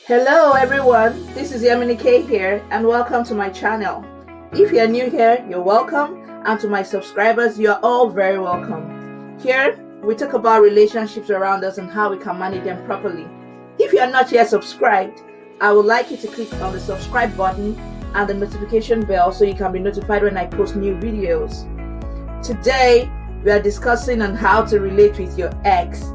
Hello everyone, this is yeminiekay here and welcome to my channel. If you're new here, you're welcome, and to my subscribers, you're all very welcome. Here, we talk about relationships around us and how we can manage them properly. If you are not yet subscribed, I would like you to click on the subscribe button and the notification bell so you can be notified when I post new videos. Today, we are discussing on how to relate with your ex.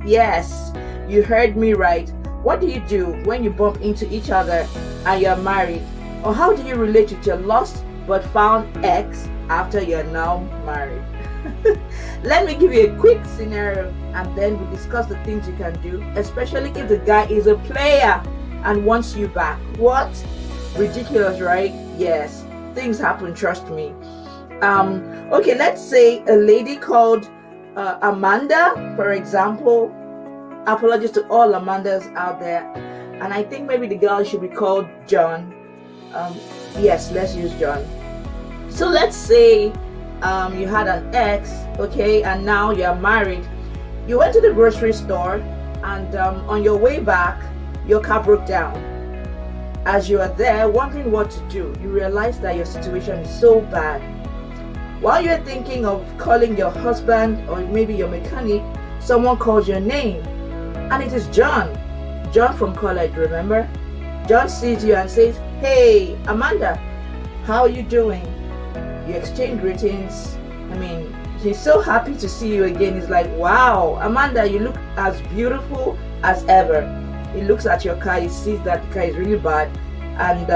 Yes, you heard me right. What do you do when you bump into each other and you're married? Or how do you relate with your lost but found ex after you're now married? Let me give you a quick scenario and then we discuss the things you can do, especially if the guy is a player and wants you back. What? Ridiculous, right? Yes, things happen, trust me. Okay, let's say a lady called Amanda, for example. Apologies to all Amandas out there, and I think maybe the girl should be called John. Yes, let's use John. So let's say you had an ex, okay, and now you're married. You went to the grocery store, and on your way back, your car broke down. As you are there wondering what to do, you realize that your situation is so bad. While you're thinking of calling your husband or maybe your mechanic, someone calls your name. And it is John from college, remember? John sees you and says, "Hey, Amanda, how are you doing?" You exchange greetings. He's so happy to see you again. He's like, "Wow, Amanda, you look as beautiful as ever." He looks at your car, he sees that the car is really bad. And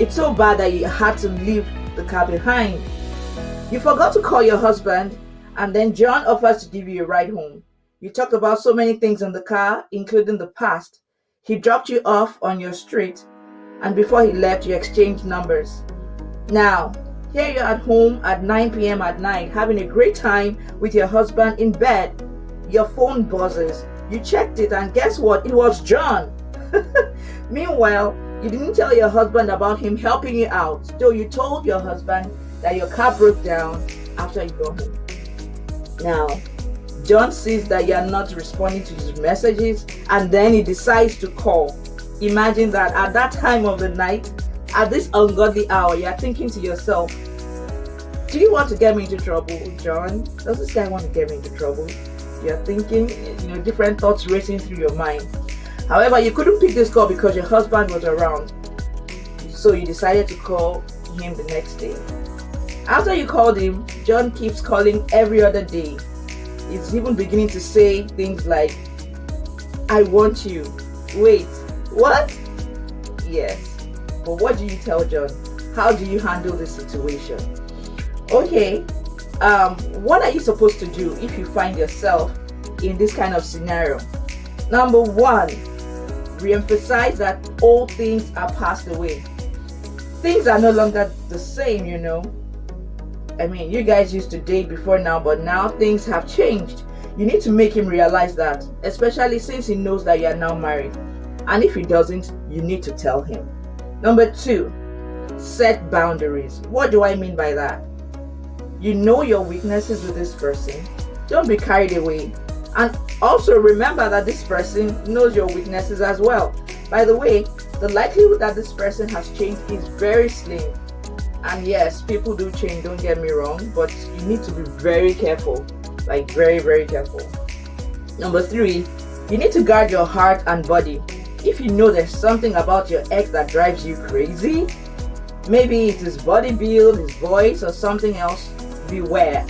it's so bad that you had to leave the car behind. You forgot to call your husband, and then John offers to give you a ride home. You talked about so many things in the car, including the past. He dropped you off on your street, and before he left, you exchanged numbers. Now, here you're at home at 9 p.m. at night, having a great time with your husband in bed. Your phone buzzes. You checked it, and guess what? It was John. Meanwhile, you didn't tell your husband about him helping you out, though you told your husband that your car broke down after you got home. Now, John sees that you are not responding to his messages, and then he decides to call. Imagine that at that time of the night, at this ungodly hour, you are thinking to yourself, "Do you want to get me into trouble, John? Does this guy want to get me into trouble?" You're thinking, different thoughts racing through your mind. However, you couldn't pick this call because your husband was around. So you decided to call him the next day. After you called him, John keeps calling every other day. He's even beginning to say things like, "I want you." Wait, what? Yes. But what do you tell John? How do you handle this situation? Okay, what are you supposed to do if you find yourself in this kind of scenario? Number one, re-emphasize that all things are passed away. Things are no longer the same, you guys used to date before now, but now things have changed. You need to make him realize that, especially since he knows that you are now married. And if he doesn't, you need to tell him. Number two, set boundaries. What do I mean by that? You know your weaknesses with this person. Don't be carried away. And also remember that this person knows your weaknesses as well. By the way, the likelihood that this person has changed is very slim. And yes, people do change, don't get me wrong, but you need to be very careful, like very, very careful. Number three, you need to guard your heart and body. If you know there's something about your ex that drives you crazy, maybe it's his body build, his voice, or something else, beware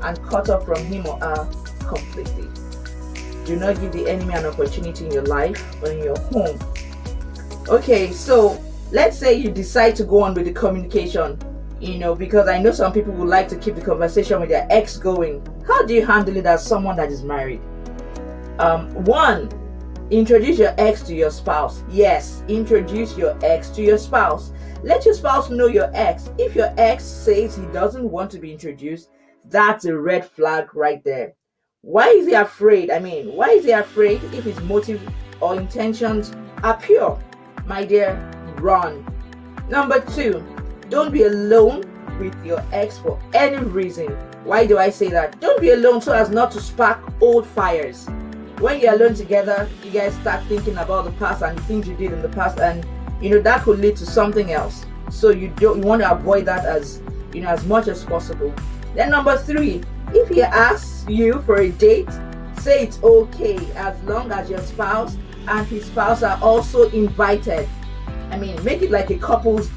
and cut off from him or her completely. Do not give the enemy an opportunity in your life or in your home. Okay, so let's say you decide to go on with the communication, because I know some people would like to keep the conversation with their ex going. How do you handle it as someone that is married? One, introduce your ex to your spouse. Yes, introduce your ex to your spouse. Let your spouse know your ex. If your ex says he doesn't want to be introduced, that's a red flag right there. Why is he afraid? Why is he afraid if his motive or intentions are pure? My dear, run. Number two, don't be alone with your ex for any reason. Why do I say that? Don't be alone so as not to spark old fires. when you're alone together, you guys start thinking about the past and the things you did in the past, and that could lead to something else. So you want to avoid that as much as possible. Then number 3, if he asks you for a date, say it's okay as long as your spouse and his spouse are also invited. Make it like a couple's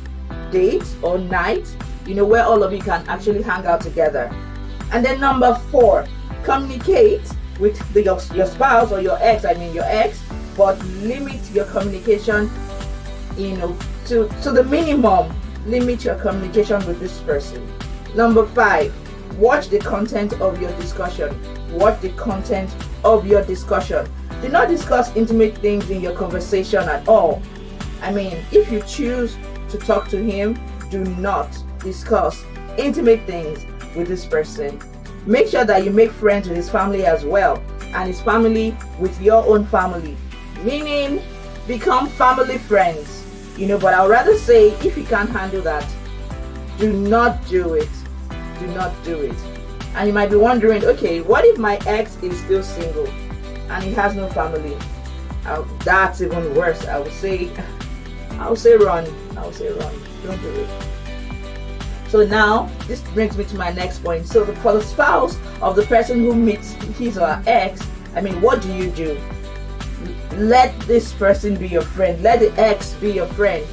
date or night, where all of you can actually hang out together. And then number 4, communicate with your spouse or your ex, but limit your communication, to the minimum. Limit your communication with this person. Number 5, watch the content of your discussion. Watch the content of your discussion. Do not discuss intimate things in your conversation at all. If you choose to talk to him, do not discuss intimate things with this person. Make sure that you make friends with his family as well, and his family with your own family, meaning become family friends. But I would rather say, if you can't handle that, do not do it. Do not do it. And you might be wondering, okay, what if my ex is still single and he has no family? That's even worse. I would say run. Don't do it. So now, this brings me to my next point. So for the spouse of the person who meets his or her ex, what do? Let this person be your friend. Let the ex be your friend,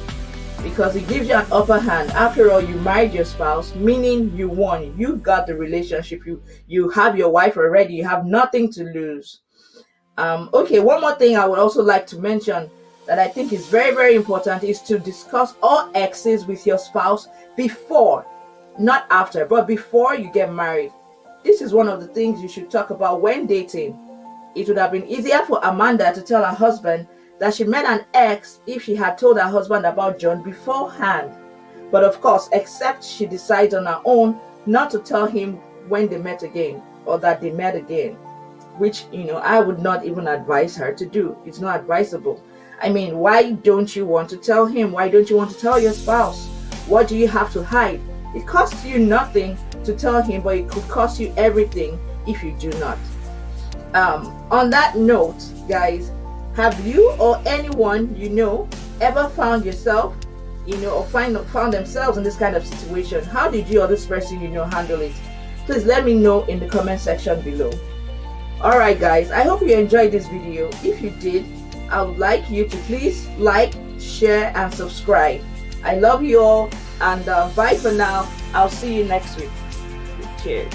because it gives you an upper hand. After all, you married your spouse, meaning you won. You got the relationship. You have your wife already. You have nothing to lose. Okay, one more thing I would also like to mention that I think is very, very important is to discuss all exes with your spouse before, not after, but before you get married. This is one of the things you should talk about when dating. It would have been easier for Amanda to tell her husband that she met an ex if she had told her husband about John beforehand. But of course, except she decides on her own not to tell him when they met again, or that they met again, which, I would not even advise her to do. It's not advisable. Why don't you want to tell him? Why don't you want to tell your spouse? What do you have to hide? It costs you nothing to tell him, but it could cost you everything if you do not. On that note, guys, have you or anyone ever found yourself, or found themselves in this kind of situation? How did you or this person handle it? Please let me know in the comment section below. Alright guys, I hope you enjoyed this video. If you did, I would like you to please like, share and subscribe. I love you all, and bye for now. I'll see you next week. Cheers.